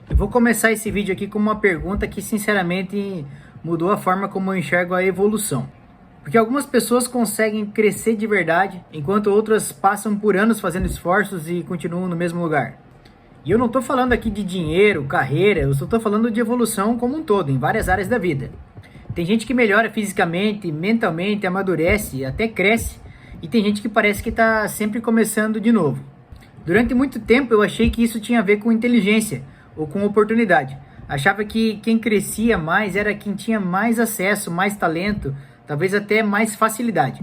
Eu vou começar esse vídeo aqui com uma pergunta que sinceramente mudou a forma como eu enxergo a evolução. Porque algumas pessoas conseguem crescer de verdade, enquanto outras passam por anos fazendo esforços e continuam no mesmo lugar. E eu não estou falando aqui de dinheiro, carreira, eu só estou falando de evolução como um todo, em várias áreas da vida. Tem gente que melhora fisicamente, mentalmente, amadurece, até cresce, e tem gente que parece que está sempre começando de novo. Durante muito tempo eu achei que isso tinha a ver com inteligência ou com oportunidade. Achava que quem crescia mais era quem tinha mais acesso, mais talento, talvez até mais facilidade.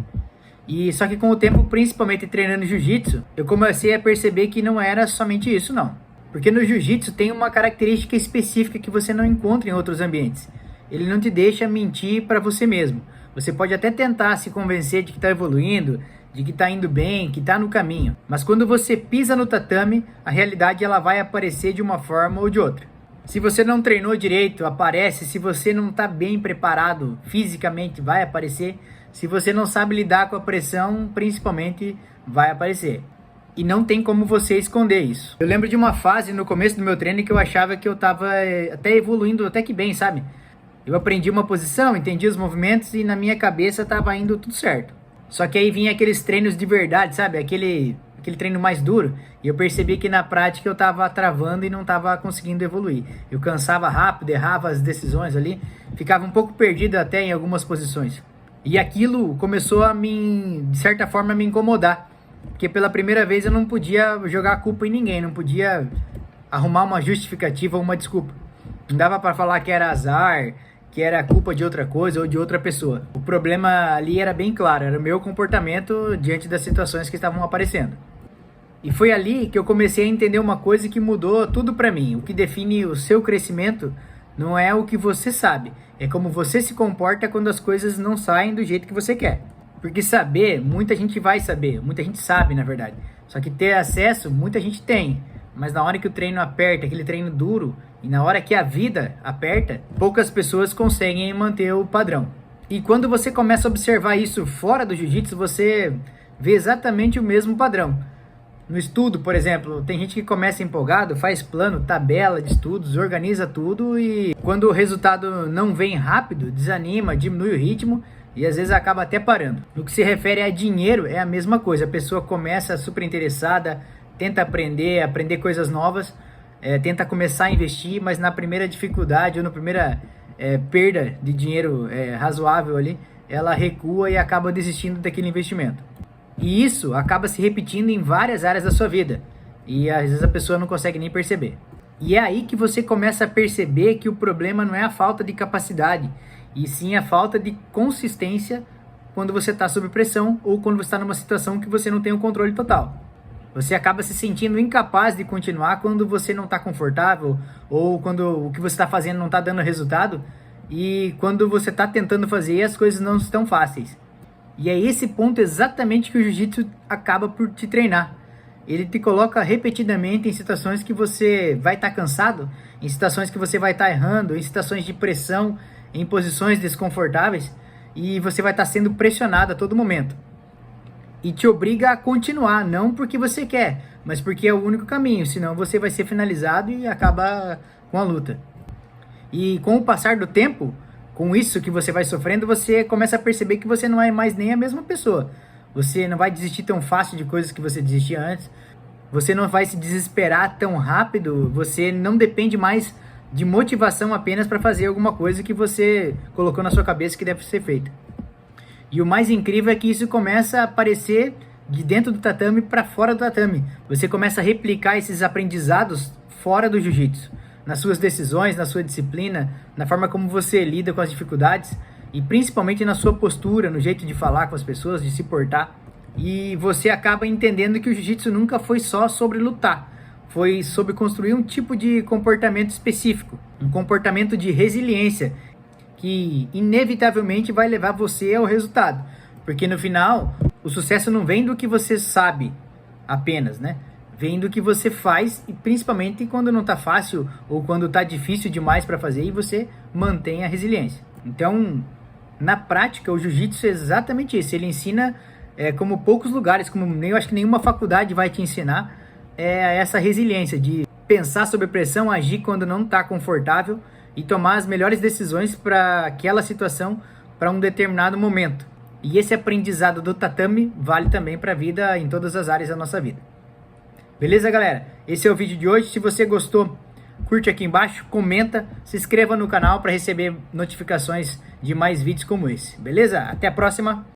E só que com o tempo, principalmente treinando jiu-jitsu, eu comecei a perceber que não era somente isso não. Porque no jiu-jitsu tem uma característica específica que você não encontra em outros ambientes. Ele não te deixa mentir para você mesmo. Você pode até tentar se convencer de que está evoluindo, de que está indo bem, que está no caminho. Mas quando você pisa no tatame, a realidade ela vai aparecer de uma forma ou de outra. Se você não treinou direito, aparece. Se você não está bem preparado fisicamente, vai aparecer. Se você não sabe lidar com a pressão, principalmente, vai aparecer. E não tem como você esconder isso. Eu lembro de uma fase no começo do meu treino que eu achava que eu estava até evoluindo até que bem, sabe? Eu aprendi uma posição, entendi os movimentos e na minha cabeça estava indo tudo certo. Só que aí vinha aqueles treinos de verdade, sabe? Aquele treino mais duro. E eu percebi que na prática eu estava travando e não estava conseguindo evoluir. Eu cansava rápido, errava as decisões ali. Ficava um pouco perdido até em algumas posições. E aquilo começou de certa forma, a me incomodar. Porque pela primeira vez eu não podia jogar a culpa em ninguém. Não podia arrumar uma justificativa ou uma desculpa. Não dava para falar que era azar, que era culpa de outra coisa ou de outra pessoa. O problema ali era bem claro, era o meu comportamento diante das situações que estavam aparecendo. E foi ali que eu comecei a entender uma coisa que mudou tudo pra mim. O que define o seu crescimento não é o que você sabe, é como você se comporta quando as coisas não saem do jeito que você quer. Porque saber, muita gente vai saber, muita gente sabe na verdade. Só que ter acesso, muita gente tem. Mas na hora que o treino aperta, aquele treino duro, e na hora que a vida aperta, poucas pessoas conseguem manter o padrão. E quando você começa a observar isso fora do jiu-jitsu, você vê exatamente o mesmo padrão. No estudo, por exemplo, tem gente que começa empolgado, faz plano, tabela de estudos, organiza tudo e quando o resultado não vem rápido, desanima, diminui o ritmo e às vezes acaba até parando. No que se refere a dinheiro, é a mesma coisa. A pessoa começa super interessada, tenta aprender coisas novas, tenta começar a investir, mas na primeira dificuldade ou na primeira perda de dinheiro razoável ali, ela recua e acaba desistindo daquele investimento. E isso acaba se repetindo em várias áreas da sua vida. E às vezes a pessoa não consegue nem perceber. E é aí que você começa a perceber que o problema não é a falta de capacidade, e sim a falta de consistência quando você está sob pressão ou quando você está numa situação que você não tem o controle total. Você acaba se sentindo incapaz de continuar quando você não está confortável ou quando o que você está fazendo não está dando resultado e quando você está tentando fazer as coisas não estão fáceis. E é esse ponto exatamente que o jiu-jitsu acaba por te treinar. Ele te coloca repetidamente em situações que você vai estar cansado, em situações que você vai estar errando, em situações de pressão, em posições desconfortáveis e você vai estar sendo pressionado a todo momento. E te obriga a continuar, não porque você quer, mas porque é o único caminho, senão você vai ser finalizado e acaba com a luta. E com o passar do tempo, com isso que você vai sofrendo, você começa a perceber que você não é mais nem a mesma pessoa. Você não vai desistir tão fácil de coisas que você desistia antes, você não vai se desesperar tão rápido, você não depende mais de motivação apenas para fazer alguma coisa que você colocou na sua cabeça que deve ser feita. E o mais incrível é que isso começa a aparecer de dentro do tatame para fora do tatame. Você começa a replicar esses aprendizados fora do jiu-jitsu. Nas suas decisões, na sua disciplina, na forma como você lida com as dificuldades e principalmente na sua postura, no jeito de falar com as pessoas, de se portar. E você acaba entendendo que o jiu-jitsu nunca foi só sobre lutar. Foi sobre construir um tipo de comportamento específico. Um comportamento de resiliência que inevitavelmente vai levar você ao resultado. Porque no final, o sucesso não vem do que você sabe apenas, né? Vem do que você faz, e principalmente quando não tá fácil ou quando tá difícil demais para fazer e você mantém a resiliência. Então, na prática, o jiu-jitsu é exatamente isso. Ele ensina, como poucos lugares, como eu acho que nenhuma faculdade vai te ensinar, essa resiliência de pensar sob pressão, agir quando não está confortável e tomar as melhores decisões para aquela situação, para um determinado momento. E esse aprendizado do tatame vale também para a vida em todas as áreas da nossa vida. Beleza, galera? Esse é o vídeo de hoje. Se você gostou, curte aqui embaixo, comenta, se inscreva no canal para receber notificações de mais vídeos como esse. Beleza? Até a próxima!